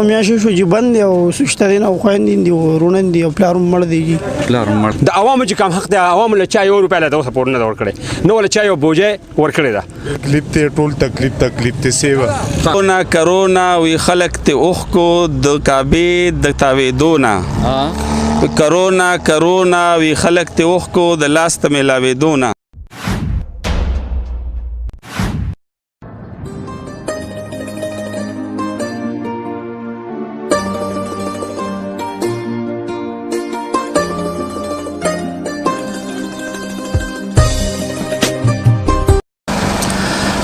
میاشتې شو چې بند دی او سوچته دی نه او خویندې دي او وروڼه دي او پلار مړ دی د عوامو چې کوم حق دی عوامو له چا 1 روپۍ لا د سپورټ نه ورکړي نو له چا یو بوجه ورکړي دا تکلیف ته ټول تکلیف ته سیوا کرونا وی خلق ته اوخ کو د کعبه د تاویدونه کرونا وی خلق ته اوخ کو د لاس ته ملاویدونه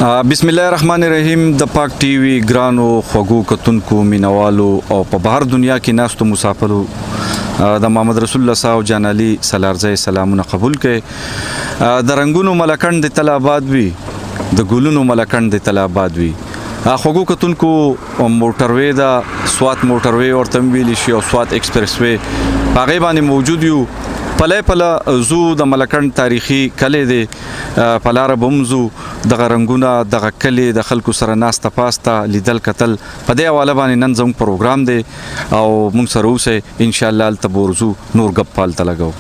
بسم الله الرحمن الرحیم د پاک ټي وي ګرانو خوږو کتونکو مینوالو او په بهر دنیا کې ناستو مسافرو د محمد رسول الله صاحب جان علي سلارځي سلامونه قبول کړي د رنگونو ملکند د طلبات وي د ګلونو ملکند د طلبات وي خوږو کتونکو موټروي دا سوات موټروي ورته ویل شي او سوات ایکسپریس وي هغه باندې موجود یو پله زو د ملکند تاریخي کلی دی پلار بمزو د غرنګونه د غکلی د خلکو سره ناسته پاسته لیدل کتل په دې حواله باندې نن زموږ پروګرام دی او موږ سره اوسه ان شاء الله التبورزو نور غپ پال تلګو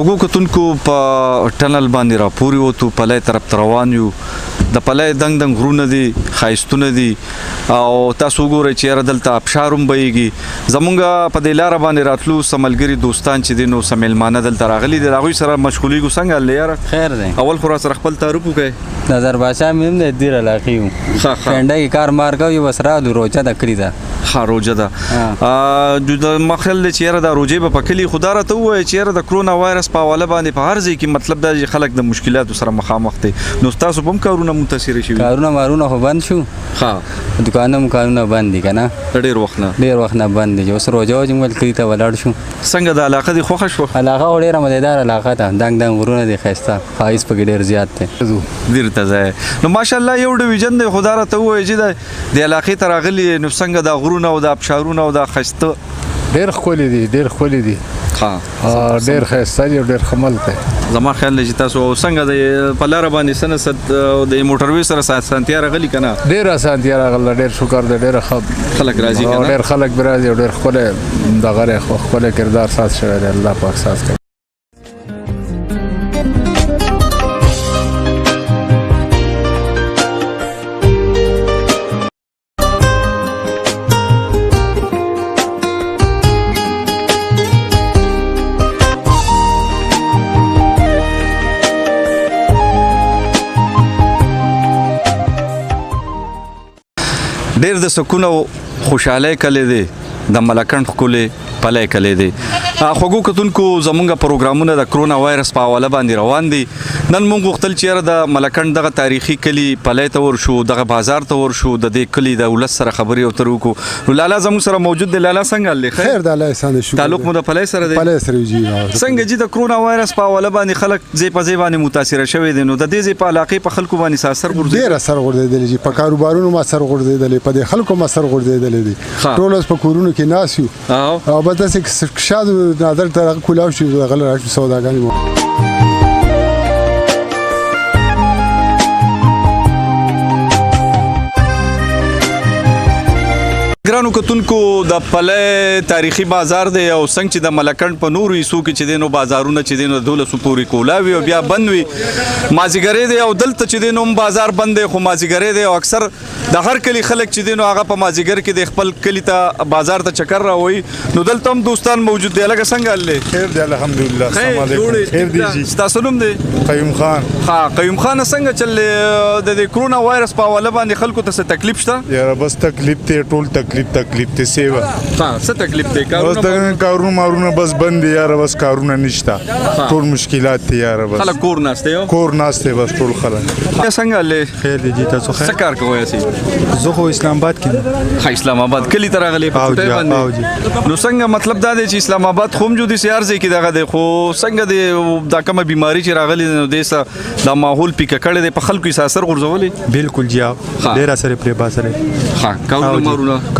خوږو کتونکو په ټنل باندې راپوري وته پلای طرف روان یو د پلای دنګ غرونه دي خایستونه دي او تاسو ګورئ چې دلته ابشاروم بهيږي زمونږ په دلار باندې راتلو سملګری دوستان چې دینو سمیلمانه دلته راغلي دي هغه سره مشغولي ګو څنګه لیر خیر دی اول خو سره خپل تعارف وکړي نظر بادشاہ مم د دیر علاقې یو فنډه کې کار مار کوي وسره د روجه د کړی دا ها روجه دا د مخل چې د روجه په پکلی خدا را ته وای چې د کرونا وایرس په حواله باندې په هر ځای کې مطلب دا چې خلک د مشکلاتو سره مخامخ دي نو تاسو هم کارونه متاثر شي کارونه مارونه خو بند شو ها دکانونه بند دي کنه ډېر وخت نه بند دي اوس روجه جمل کړی ته ولاړ شو څنګه د علاقه دی خوښ شو علاقه ډېره مزیدار علاقه ده دنګ غرونه دي خسته خایس په ډېر زیات ته ډېر تازه نو ماشاءالله یو ډیویژن دی خدا را ته وای چې د علاقې تر غلي نو څنګه د غرونه او د ابشارونه او د خسته ډېر خولي دي ها ډېر خسته دي ډېر خمل ته زما خیال دی چې تاسو څنګه د پلار باندې سنست د موټروي سره سانتیا راغلی کنه ډېر سانتیا راغله ډېر شکر دی ډېر خلک راځي کنه ډېر خلک راځي ډېر خپل دغه خپل کردار ساز شوی دی الله پاک ساز کوي ډېر د سکون او خوشحالۍ کلی دی د ملکند ښکلی پلی کلی دی خوږو کتونکو زمونږ پروګرامونه د کرونا وایرس په حواله باندې روان دي نن موږ غوښتل چې د ملکند دغه تاریخي کلی پلی ته ورشو دغه بازار ته ورشو د دې کلي د ولس سره خبرې اترې وکړو نو لالا زموږ سره موجود دی لالا څنګه دی خیر دی الله احسان شکر تعلق مو د پلی سره دی پلی سره جی څنګه چې د کرونا وایرس په حواله باندې خلک ځای په ځای باندې متاثر شوي دي نو د دې ځای په علاقې په خلکو باندې اثر ورځي ډېر اثر ورځي چې په کاروبارونو ما اثر ورځي په دې خلکو ما اثر ورځي دي ټول په کورونو کې ناس یو او به تاسو شاده نظر ته کولاو شي غل راشي سوداګانی ګرانو کتونکو د پله تاریخي بازار دی او څنګه چې د ملکند په نورو حصو کې چې دینو بازارونه چې دینو د 1200 پورې کولاوي او بیا بند وي مازیګری دی او دلته چې دینو بازار بند دی خو مازیګری دی او اکثر د هر کلی خلک چې دینو هغه په مازیګر کې د خپل کلی ته بازار ته چکر راوي نو دلته هم دوستان موجود دی لکه څنګه الله خیر دی الحمدلله السلام علیکم خیر دی تاسو نوم دی قیوم خان ها قیوم خان څنګه چل د کرونا وایرس په حواله باندې خلکو ته څه تکلیف شته یاره بس تکلیف ته ټول تکلیف تکلیف ته سیوا ها څه تکلیف دی بس دغه کارونه مارونه بس بند دي یاره بس کارونه نشته ټول مشکلات دي یاره بس خلک کور ناشته یو کور ناشته بس ټول خلک څنګه له خیر دی جی تاسو څه کار کوی اسی زه خو اسلام آباد کې ها اسلام آباد کلی تر غلې په نو څنګه مطلب دا دی چې اسلام آباد خوم جو دي سیار ځای کې دغه دی خو څنګه دی دا کومه بیماری چې راغلی نو دیسه دا ماحول پیکه کړی دی په خلکو یې اثر غورځولې بالکل جی ډیر اثر پرې باسره ها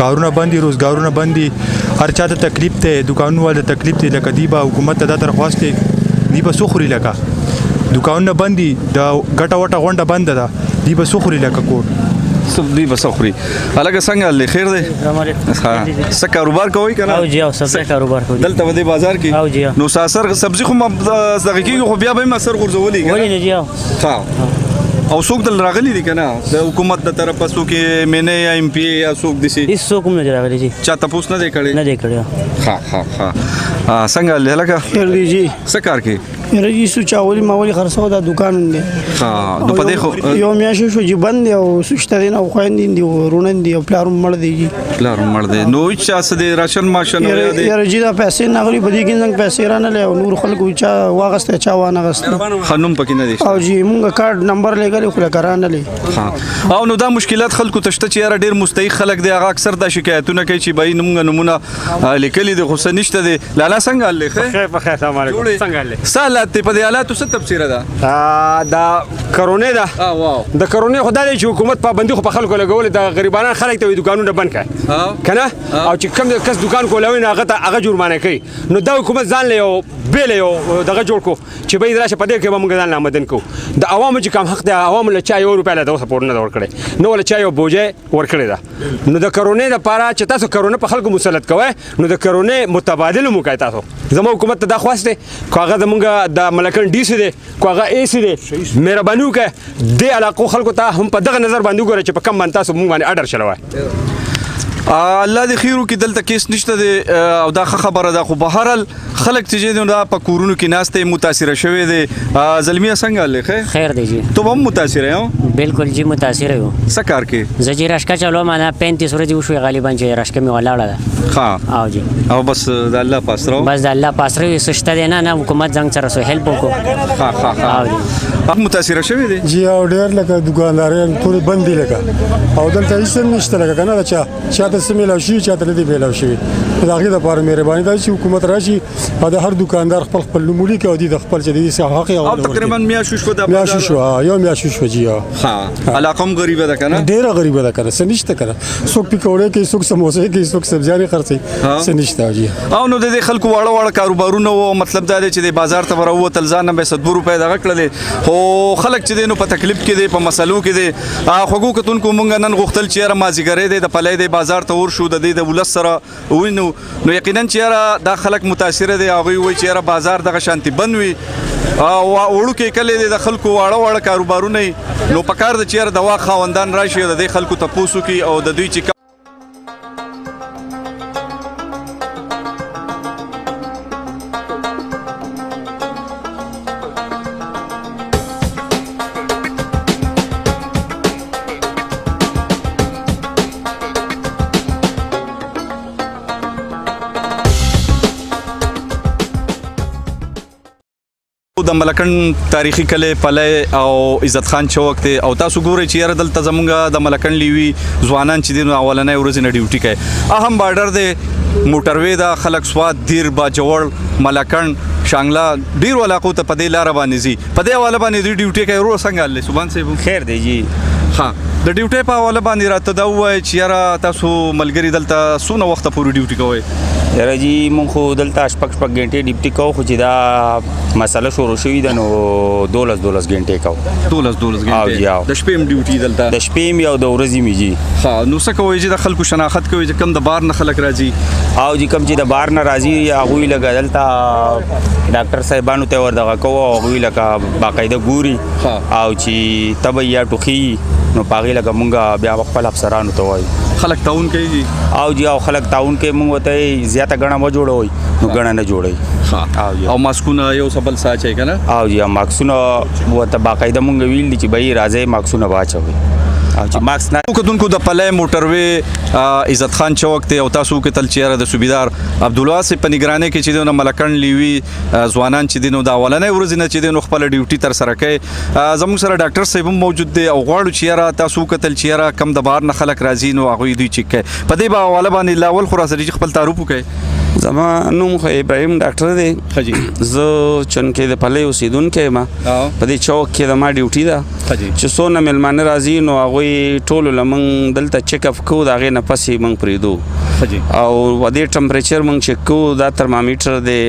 کارونه باندې روزګارونه باندې هر چاته تکلیف ته دکانونو ول تکلیف ته لکه دی با حکومت ته دا درخواست دی به سخري لکه دکانونه باندې دا ګټه وټه غونډه بند ده دی به سخري لکه کور سب دی بس خوري الګ څنګه له خیر دی ها څه کاروبار کوي کنه او جی او سبزی کاروبار کوي دلته ودی بازار کې او جی نو ساسر سبزی خو دغه کې خو بیا به مسر غورځولې ولې نه جی ها او څوک دل راغلي دي کنه د حکومت د طرفه څوک مینه یا ایم پی یا څوک دي سي هیڅ څوک نه راغلي جی چا تاسو نه دی کړی نه دی کړی ها څنګه لهلکه خیر دی جی څه کار کې رجی سو چاولی ماولی خرڅو دا دکان دی ها نو په دې خو یو میاشو شو جی بند دی او سوشته دی نه خويندین دی ورونن دی او پلارم مړ دی جی پلارم مړ دی نو چا څه دی راشن ماشن یا دی رجی دا پیسې نه غلی بدی کې څنګه پیسې را نه له نور خلکو چا واغسته چا وانه غسته خنوم پکې نه دی او جی مونږه کارت نمبر لګلی خو لکرانه لې ها او نو دا مشکلات خلکو تشته چې یاره ډیر مستحق خلک دی هغه اکثر دا شکایتونه کوي چې بای نمونه لیکلي دی خو څه نشته دی لالا څنګه لې خیر په خیر السلام علیکم څنګه لې سالات په دې حالاتو څه تفسیر ده دا کرونا ده واو د کرونا خدای دې چې حکومت پابندي خو په خلکو لګول د غریبانو خلک ته دکانونه بند کړي کنه او چې کوم کس دکان کولاوي نه هغه جرمانه کوي نو دا حکومت ځان له بیل یو دغه جوړ کو چې به راشه په دې کې به موږ ځان آمدن کو د عوامو چې کم حق دی عوامو له چا یو روپیا له دوه سپورټ نه ورکړي نو له چا یو بوجه ورکړي دا نو د کرونا لپاره چې تاسو کرونا په خلکو مسلط کوئ نو د کرونا متبادل مو کوي تاسو زموږ حکومت ته دا خواسته کاغه زمونږ د ملکن ډی سي دی کاغه ای سي دی مهرباني وکړه د علاقو خلکو ته هم په دغه نظر باندې ګوري چې په کم باندې تاسو مونږ باندې اډر چلوي الله دې خیرو کې دلته کیس نشته دی او دا خبره ده خو به هر خلک چې دا په کورونو کې ناشته متاثر شوی دی زلمیه څنګه لخه خیر دی جی تو هم متاثر یو بالکل جی متاثر یو څه کار کې زه چې راشکا چلو معنا 35 ورځې وشو غالبا چې راشکا می ولاړه ده ها او جی او بس د الله پاسرو بس د الله پاسرو سشته دی نه حکومت څنګه سره سو هیلپ وکړو ها او جی هم متاثر شوی دی جی او ډیر لکه دکانداران ټول بند دي لکه او دلته هیڅ نشته لکه کنه چا ته سمې لوشي چا ته دې بیلو شي دا غي د پاره مهرباني دا چې حکومت راشي دا هر دکاندار خپل نومولي کې او د خپل چې د حق او تقریبا میاشو شو د میاشو شو یو میاشو شو جی ها علاقم غریبه ده کنه ډیره غریبه ده کنه سنشته کنه څوک پکوړې کې څوک سموسې کې څوک سبزیانې خرڅي سنشته جی او نو د خلکو واړه کاروبارونه وو مطلب دا دی چې د بازار ته ورو تلزان به 100 روپے دغه کړل خو خلک چې دینو په تکلیف کې دي په مسلو کې دي خوګو کتونکو مونږ نن غختل چې را مازیګرې دي د پلې د بازار ته ور شو د دې د ولس سره وینو نو یقینا چې دا خلک متاثر دي هغه وی چې بازار دغه شانتي بنوي او وړو کې کله د خلکو واړه کاروبارونه نو پکار د چیر دوا خاوندان راشي د خلکو ته پوسو کې او د دوی چې د ملکن تاریخي کله پله او عزت خان چوک ته او تاسو ګورئ چې یاره دلته زمونږ د ملکن لیوي ځوانان چې دین اولنې ورځ نه ډیوټي کوي اهم بارډر دی موټروي دا خلک سواد دیر با جوړ ملکن شانګلا ډیر علاقو ته په دې لار باندې زی په دې حواله باندې ډیوټي کوي ورو څنګه الله سبحان صاحب خیر دی جی ها د ډیوټي په حواله باندې راته دا وای چې یاره تاسو ملګری دلته سونه وخت پورې ډیوټي کوي یاره جی مونږ خو دلته شپږ غنټې ډیوټي کوو خو چې دا مسله شروع شوې ده نو 12 غنټې کوو 12 غنټې د شپې ډیوټي دلته د شپې یو د ورځې می جی ها نو څه کوي چې د خلکو شناخت کوي چې کم د بار نه خلک راځي او چې کم چې د بار نه راځي هغه لګا دلته ډاکټر صاحبانو ته ور دغه کوو هغه لګا باقاعده ګوري او چې تبه یا ټوخي نو پاغي لګا مونږه بیا خپل افسرانو ته وایي خلک تاون کوي او جی او خلک تاون کوي مونږ وته زیاته غنا مو جوړوي نو غنا نه جوړي او ماسکونه یو سبل ساچي کنه او جی ماکسونه وته باقاعده مونږ ویل دي چې به راځي ماکسونه واچوي او چې ماکس نه کتونکو د پلې موټروي عزت خان چوک ته او تاسو کې تل چیرې د صوبیدار عبدالواسع په نگرانۍ کې چې د ملکن لیوي ځوانان چې دینو د اولنې ورځې نه چې دینو خپل ډیوټي تر سره کوي زموږ سره ډاکټر صاحب موجود دی او غواړو چیرې تاسو کتل چیرې کم د بهر نه خلک راځي نو هغه دوی چیک کوي په دې به حواله باندې لاول خو راسره خپل تعارف وکړي زما نوم خو ابراهیم ډاکټر دی زه چونکې د پلې اوسیدونکی یم په دې چوک کې د ما ډیوټي ده چې څونه میلمانه راځي نو هغوی ټولو له موږ دلته چیک اپ کوو د هغې نه پس یې موږ پرېږدو او دې ټمپریچر موږ چیک کوو دا ترمامیټر دی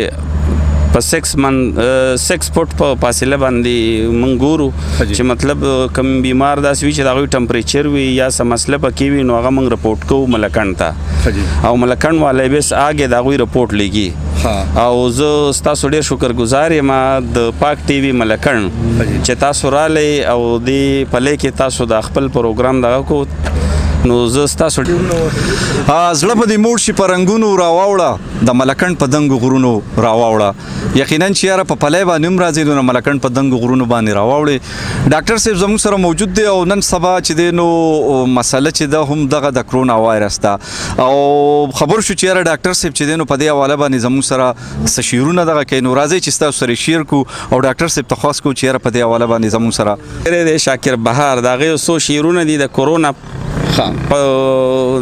په 6 فوټ په فاصله باندې موږ ګورو چې مطلب کوم بیمار داسې وي چې د هغوی ټمپریچر وي یا څه مسله پکې وي نو هغه موږ رپورټ کوو ملکن ته او ملکن والی بس آګې د هغوی رپورټ لیږي او زه ستاسو ډېر شکرګزار یم د پاک ټي وي ملکن چې تاسو رالی او دې پلې کې تاسو د خپل پروګرام دغه کو نو زه ستاسو زړه به دې موړ شي په رنګونو راواوړه د ملکن په دنګو غرونو راواوړه یقینا چې یاره په پلی باندې هم راځي نو ملکن په دنګو غرونو باندې راواوړې ډاکټر صاحب زموږ سره موجود دی او نن سبا چې دی نو مسله چې ده هم دغه د کرونا وایرس ده او خبر شو چې یاره ډاکټر صاحب چې دی نو په دې حواله باندې زموږ سره څه شعرونه دغه کوي نو راځئ چې ستاسو سره شعر کو او ډاکټر صاحب ته خواست کوو چې یاره په دې حواله باندې زموږ سره دی شاکر بهار د هغې څو شعرونه دي د کورونا په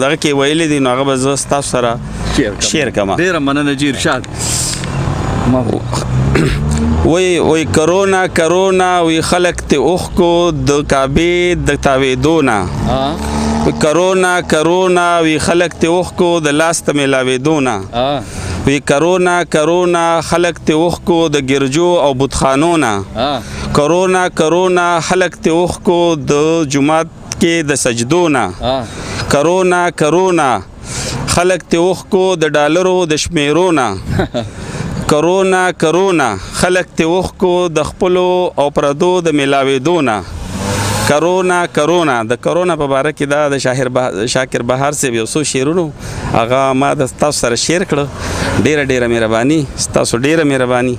دغه کې ویلي دي نو هغه به زه ستاسو سره شعر کوم ډېره مننه جي ارشاد وی کرونا کرونا وی خلق ته اوخ کو د کعبې د تاویدو نه کرونا کرونا وی خلق ته اوخ کو د لاس ته میلاویدو نه وی کرونا کرونا خلق ته اوخ کو د ګرجو او بتخانو نه کرونا کرونا خلق ته اوخ کو د جمعات کې د سجدو نه کرونا کرونا خلق ته اوخ کو د ډالرو د شمیرو نه کرونا کرونا خلق ته اوخ کو د خپلو او پردو د میلاویدو نه کرونا کرونا د کرونا په باره کې دا د شاکر بهار صاحب یو څو شعرونو هغه ما د تاسو سره شیر کړه ډېره ډېره مهرباني ستاسو ډېره مهرباني